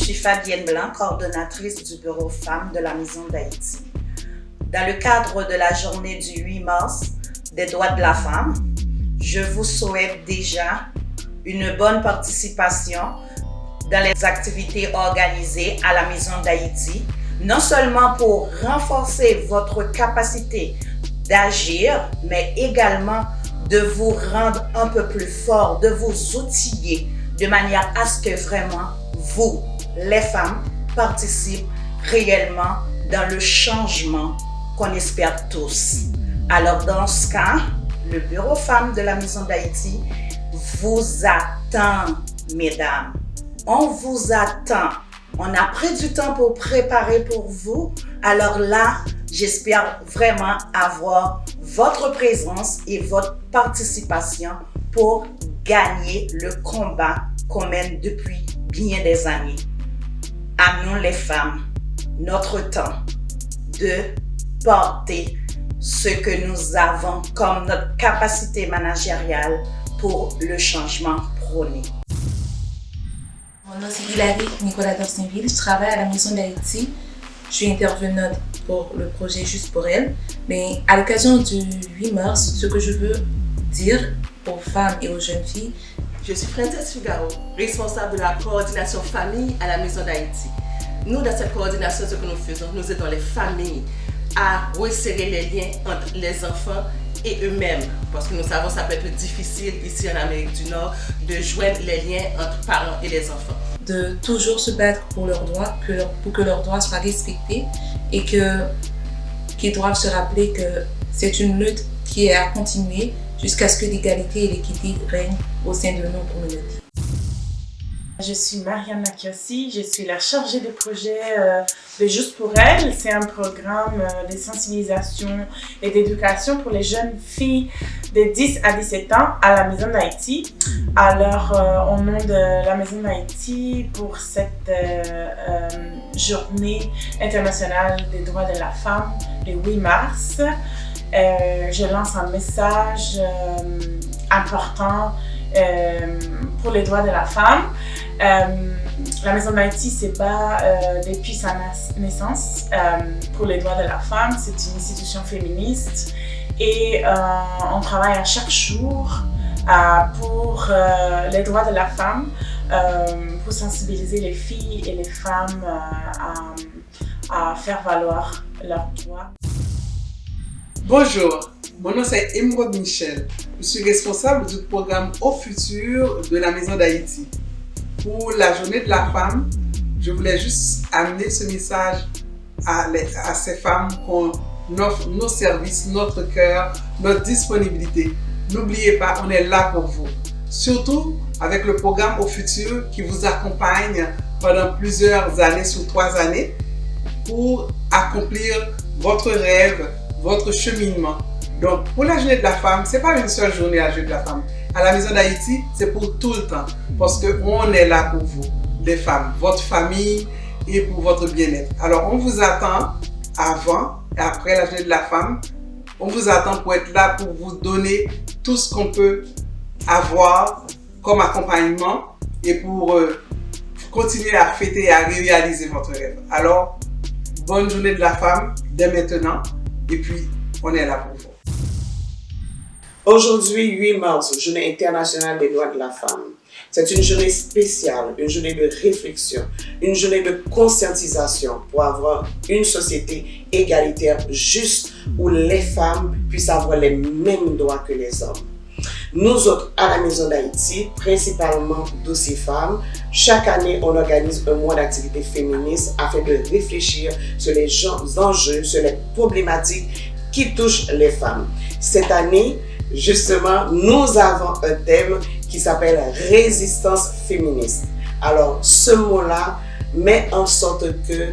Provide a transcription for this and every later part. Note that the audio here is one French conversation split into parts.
suis Fabienne Blanc, coordonnatrice du Bureau Femmes de la Maison d'Haïti. Dans le cadre de la journée du 8 mars des droits de la femme, je vous souhaite déjà une bonne participation dans les activités organisées à la Maison d'Haïti, non seulement pour renforcer votre capacité d'agir, mais également de vous rendre un peu plus fort, de vous outiller de manière à ce que vraiment vous, les femmes, participent réellement dans le changement qu'on espère tous. Alors dans ce cas, le Bureau Femmes de la Maison d'Haïti vous attend, mesdames. On vous attend. On a pris du temps pour préparer pour vous. Alors là, j'espère vraiment avoir votre présence et votre participation pour gagner le combat qu'on mène depuis bien des années. À nous les femmes, notre temps de porter ce que nous avons comme notre capacité managériale pour le changement prôné. Mon nom c'est Hilary Nicolas d'Orsainville, je travaille à la Maison d'Haïti. Je suis intervenante pour le projet Juste pour elle. Mais à l'occasion du 8 mars, ce que je veux dire aux femmes et aux jeunes filles. Je suis Frances Figaro, responsable de la coordination famille à la Maison d'Haïti. Nous, dans cette coordination, ce que nous faisons, nous aidons les familles à resserrer les liens entre les enfants et eux-mêmes. Parce que nous savons que ça peut être difficile ici en Amérique du Nord de joindre les liens entre parents et les enfants. De toujours se battre pour leurs droits, pour que leurs droits soient respectés et qu'ils doivent se rappeler que c'est une lutte qui est à continuer jusqu'à ce que l'égalité et l'équité règnent au sein de nos communautés. Je suis Marianne Makiossi, je suis la chargée de projet de Juste pour elle. C'est un programme de sensibilisation et d'éducation pour les jeunes filles de 10 à 17 ans à la Maison d'Haïti. Alors, au nom de la Maison d'Haïti, pour cette journée internationale des droits de la femme, le 8 mars, je lance un message important pour les droits de la femme. La Maison d'Haïti se bat depuis sa naissance pour les droits de la femme. C'est une institution féministe et on travaille à chaque jour pour les droits de la femme, pour sensibiliser les filles et les femmes à faire valoir leurs droits. Bonjour, mon nom c'est Emeraude Michel. Je suis responsable du programme Au Futur de la Maison d'Haïti. Pour la journée de la femme, je voulais juste amener ce message à ces femmes qu'on offre nos services, notre cœur, notre disponibilité. N'oubliez pas, on est là pour vous. Surtout avec le programme Au Futur qui vous accompagne pendant plusieurs années, sur 3 années, pour accomplir votre rêve, votre cheminement. Donc, pour la journée de la femme, ce n'est pas une seule journée à la journée de la femme. À la Maison d'Haïti, c'est pour tout le temps. Parce qu'on est là pour vous, les femmes, votre famille et pour votre bien-être. Alors, on vous attend avant et après la journée de la femme. On vous attend pour être là, pour vous donner tout ce qu'on peut avoir comme accompagnement et pour continuer à fêter et à réaliser votre rêve. Alors, bonne journée de la femme dès maintenant. Et puis, on est là pour vous. Aujourd'hui, 8 mars, Journée internationale des droits de la femme. C'est une journée spéciale, une journée de réflexion, une journée de conscientisation pour avoir une société égalitaire juste où les femmes puissent avoir les mêmes droits que les hommes. Nous autres, à la Maison d'Haïti, principalement Dossier Femmes, chaque année, on organise un mois d'activité féministe afin de réfléchir sur les enjeux, sur les problématiques qui touchent les femmes. Cette année, justement, nous avons un thème qui s'appelle résistance féministe. Alors, ce mot-là met en sorte que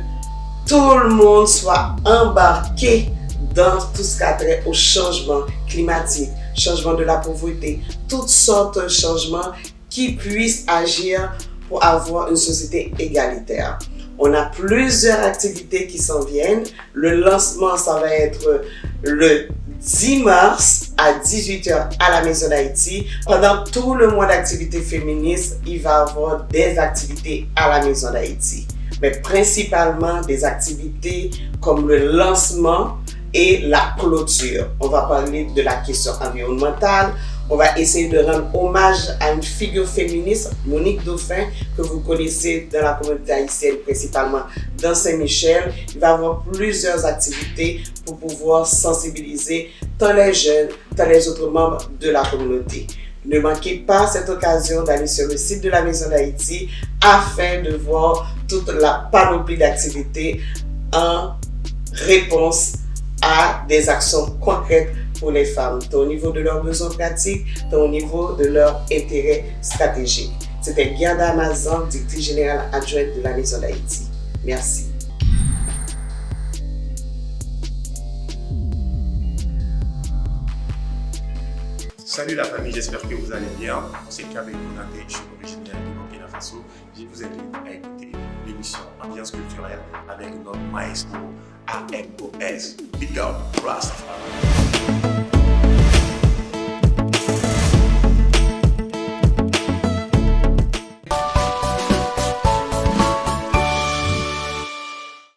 tout le monde soit embarqué dans tout ce qui a trait au changement climatique, changement de la pauvreté, toutes sortes de changements qui puissent agir pour avoir une société égalitaire. On a plusieurs activités qui s'en viennent. Le lancement, ça va être le 10 mars à 18h à la Maison d'Haïti. Pendant tout le mois d'activité féministe, il va y avoir des activités à la Maison d'Haïti. Mais principalement des activités comme le lancement et la clôture. On va parler de la question environnementale. On va essayer de rendre hommage à une figure féministe, Monique Dauphin, que vous connaissez dans la communauté haïtienne, principalement dans Saint-Michel. Il va y avoir plusieurs activités pour pouvoir sensibiliser tant les jeunes, tant les autres membres de la communauté. Ne manquez pas cette occasion d'aller sur le site de la Maison d'Haïti afin de voir toute la panoplie d'activités en réponse à des actions concrètes pour les femmes, tant au niveau de leurs besoins pratiques, tant au niveau de leurs intérêts stratégiques. C'était Gerda Amazon, directrice générale adjointe de la Maison d'Haïti. Merci. Salut la famille, j'espère que vous allez bien. C'est Kabé Konaté, je suis originaire du Burkina Faso. Je vous invite à écouter l'émission Ambiance culturelle avec notre maestro AMOS. Big up, Rastafari.